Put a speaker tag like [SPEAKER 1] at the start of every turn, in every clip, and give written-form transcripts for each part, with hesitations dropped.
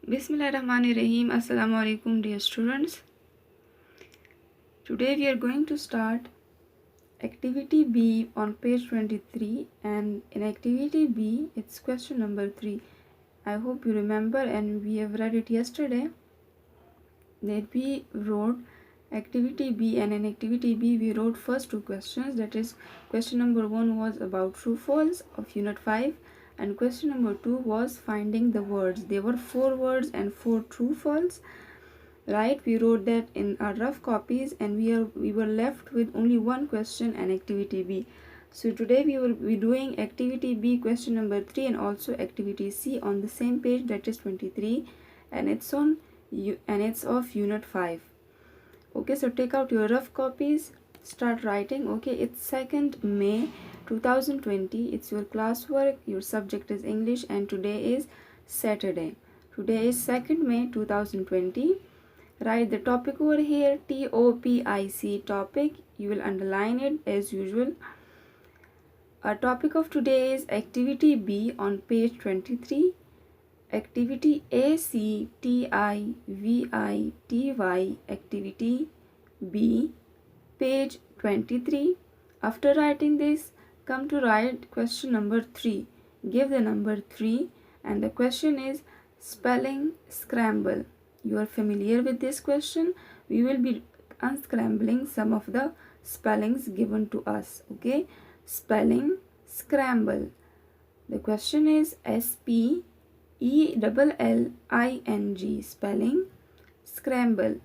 [SPEAKER 1] Bismillahirrahmanirrahim. Assalamu alaikum, dear students. Today we are going to start activity B on page 23, and in activity B it's question number 3. I hope you remember, and we have read it yesterday, that we wrote activity B, and in activity B we wrote first two questions. That is, question number 1 was about true false of unit 5, and question number 2 was finding the words. There were 4 words and 4 true false, right? We wrote that in our rough copies, and we were left with only one question and activity B. So today we will be doing activity B question number 3 and also activity C on the same page, that is 23, and it's of unit 5. Okay, so take out your rough copies, start writing. Okay, it's 2nd May 2020. It's your classwork. Your subject is English, and today is Saturday. Today is 2nd May 2020. Write the topic over here, TOPIC, topic. You will underline it as usual. Our topic of today is activity B on page 23. Activity ACTIVITY, activity B, page 23. After writing this, come to write question number 3. Give the number 3, and the question is spelling scramble. You are familiar with this question. We will be unscrambling some of the spellings given to us. Okay, spelling scramble. The question is SPELLING, spelling scramble,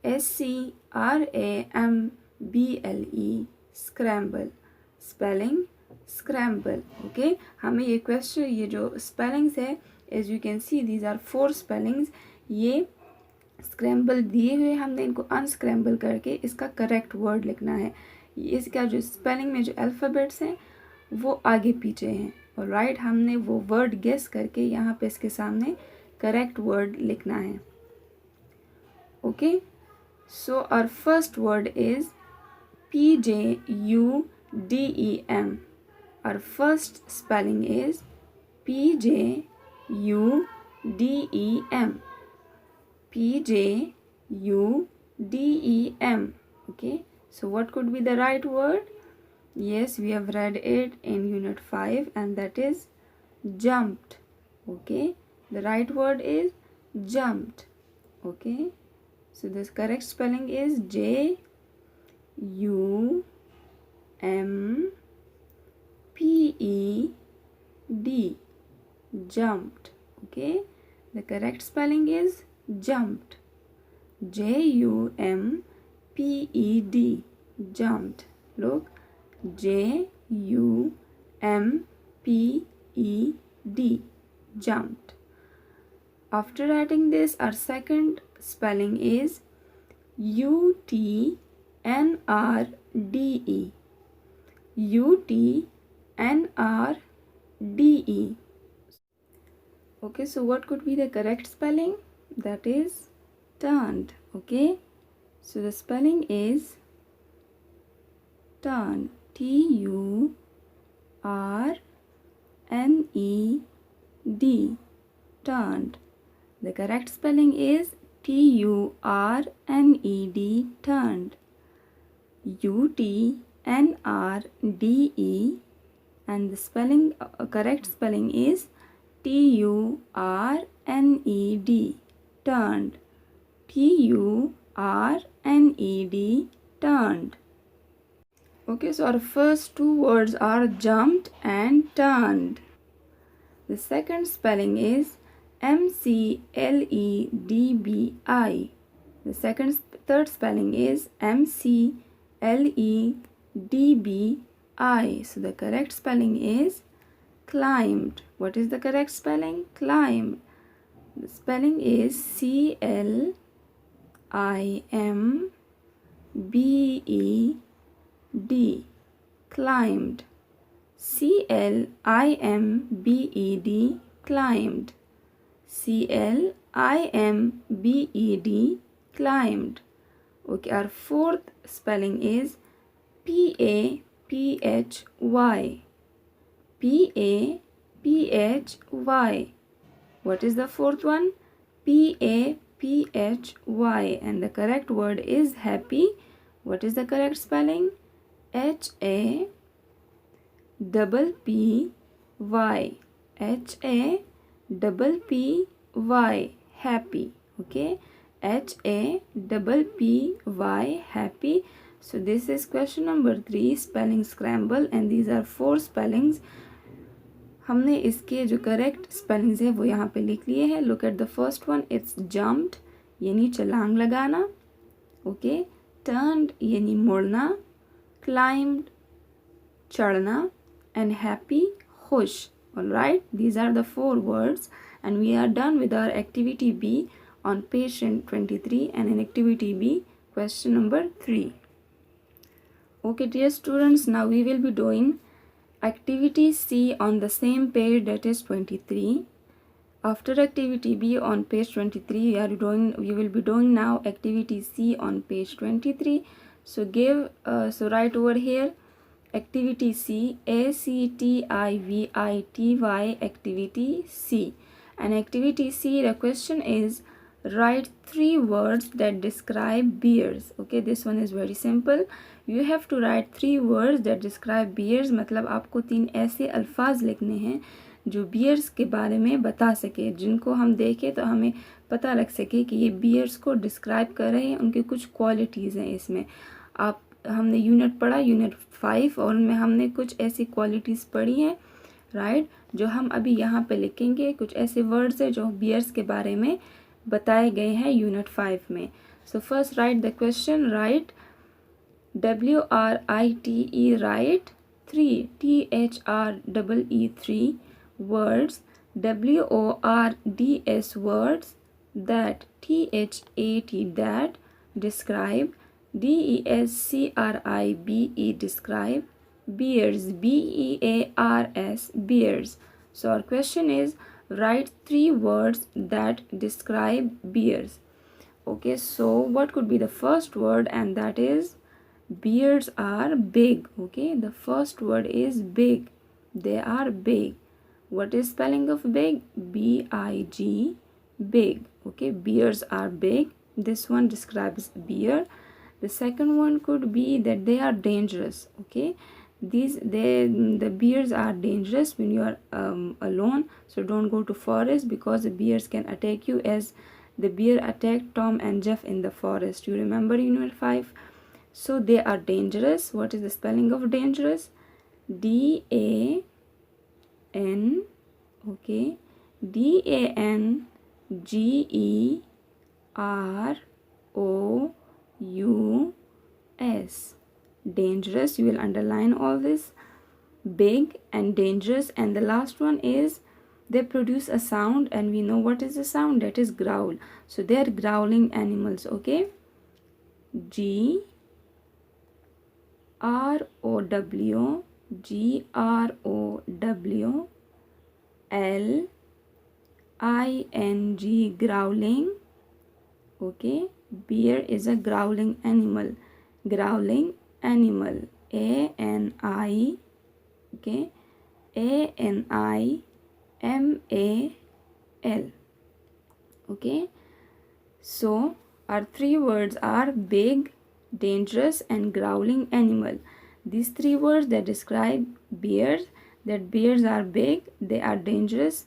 [SPEAKER 1] SCRAMBLE, scramble, spelling scramble. Okay, हमें ये question, ये जो spellings है, as you can see these are 4 spellings. ये scramble दिए हुए, हमने इनको अनस्क्रैम्बल करके इसका करेक्ट वर्ड लिखना है. इसका जो स्पेलिंग में जो अल्फ़ाबेट्स हैं वो आगे पीछे हैं, और राइट हमने वो वर्ड गेस करके यहाँ पे इसके सामने करेक्ट वर्ड लिखना है. Okay, so our first word is PJUDEM. Our first spelling is PJUDEM. PJUDEM. Okay, so what could be the right word? Yes, we have read it in unit 5, and that is jumped. Okay, the right word is jumped. Okay, so this correct spelling is JUMPED, jumped. Okay, the correct spelling is jumped, JUMPED, jumped. Look, JUMPED, jumped. After writing this, our second spelling is UTNRDE, UTNRDE. Okay, so what could be the correct spelling? That is turned. Okay, so the spelling is turned, TURNED, turned. The correct spelling is TURNED, turned. UTNRDE, and the spelling correct spelling is TURNED, turned. TURNED, turned. Okay, so our first two words are jumped and turned. The second spelling is MCLEDBI. The third spelling is MCLEDBI. So the correct spelling is climbed. What is the correct spelling? Climbed. The spelling is CLIMBED, climbed. CLIMBED, climbed. CLIMBED, climbed. Okay, our fourth spelling is PAPHY. PAPHY. What is the fourth one? P-A-P-H-Y, and the correct word is happy. What is the correct spelling? H-A-P-P-Y. H-A-P-P-Y. Happy. Okay, H-A-P-P-Y. Happy. So this is question number 3, spelling scramble, and these are 4 spellings. हमने इसके जो correct spellings है वो यहाँ पे लिख लिए हैं. Look at the first one. It's jumped यानी छलांग लगाना. ओके. टर्न्ड यानी मुड़ना. क्लाइम्ड चढ़ना. एंड हैप्पी खुश. Alright, these are the 4 words, and we are done with our activity B on page 23, and in activity B, question number 3. Okay, dear students, now we will be doing activity C on the same page, that is 23. After activity B on page 23, we will be doing now activity C on page 23. So write over here activity C, activity activity C. And activity C, the question is write 3 words that describe bears. Okay, this one is very simple. You have to write 3 words that describe bears. मतलब आपको 3 ऐसे अल्फाज लिखने हैं जो bears के बारे में बता सके, जिनको हम देखें तो हमें पता लग सके कि ये बियर्स को डिस्क्राइब कर रहे हैं, उनकी कुछ क्वालिटीज़ हैं इसमें. हमने यूनिट पढ़ा, यूनिट 5, और उनमें हमने कुछ ऐसी क्वालिटीज़ पढ़ी हैं, राइट, जो हम अभी यहाँ पे लिखेंगे. कुछ ऐसे वर्ड्स हैं जो बियर्स के बारे में बताए गए हैं यूनिट 5 में. So first right the question. Right WRITE, right 3 THREE 3 words. WORDS words. That THAT that describe. DESCRIBE describe. Bears BEARS bears. So our question is write 3 words that describe bears. Okay, so what could be the first word? And that is bears are big. Okay, the first word is big. They are big. What is spelling of big? BIG, big. Okay, bears are big. This one describes bear. The second one could be that they are dangerous. Okay, the bears are dangerous when you are alone, so don't go to forest because the bears can attack you, as the bear attacked Tom and Jeff in the forest. You remember unit 5? So they are dangerous. What is the spelling of dangerous? DAN. Okay, DANGEROUS. Dangerous. You will underline all this. Big and dangerous. And the last one is they produce a sound, and we know what is the sound. That is growl. So they are growling animals. Okay, GROW LING, growling. Okay, bear is a growling animal. Growling animal. ANI. Okay, ANIMAL. Okay, so our 3 words are big, dangerous, and growling animal. These 3 words that describe bears. That bears are big, they are dangerous,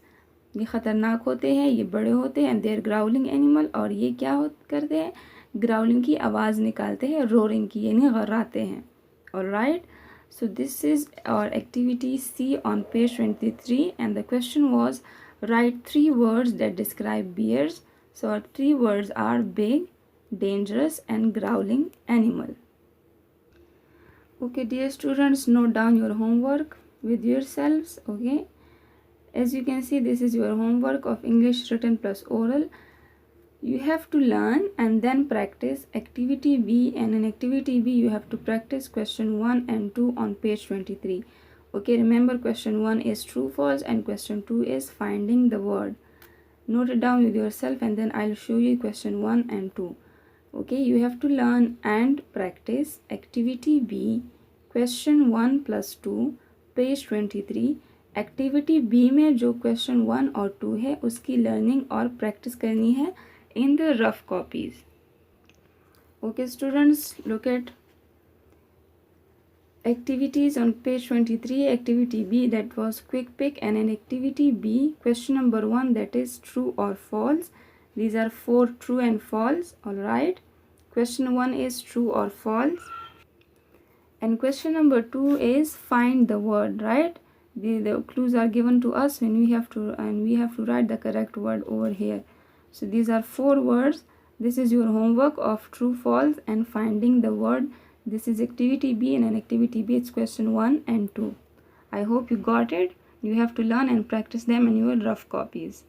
[SPEAKER 1] ये ख़तरनाक होते हैं, ये बड़े होते हैं, and there growling animal, और ये क्या करते हैं? ग्राउलिंग की आवाज़ निकालते हैं, रोरिंग की, यानी गर्राते हैं. Alright, so this is our activity C on page 23, and the question was write 3 words that describe bears. So our 3 words are big, dangerous, and growling animal. Okay, dear students, note down your homework with yourselves. Okay, as you can see, this is your homework of English written plus oral. You have to learn and then practice activity B, and in activity B you have to practice question 1 and 2 on page 23. Okay, remember question 1 is true false and question 2 is finding the word. Note it down with yourself and then I'll show you question 1 and 2. Okay, you have to learn and practice activity B, question 1 plus 2, page 23, activity B में जो question 1 और 2 है उसकी learning और practice करनी है in the rough copies. Okay students, look at activities on page 23. Activity B, that was quick pick, and in activity B, question number 1, that is true or false. These are 4 true and false. All right, question 1 is true or false, and question number 2 is find the word. Right, the clues are given to us when we have to write the correct word over here. So these are 4 words. This is your homework of true, false, and finding the word. This is activity B, and in activity B it's question 1 and 2. I hope you got it. You have to learn and practice them in your rough copies.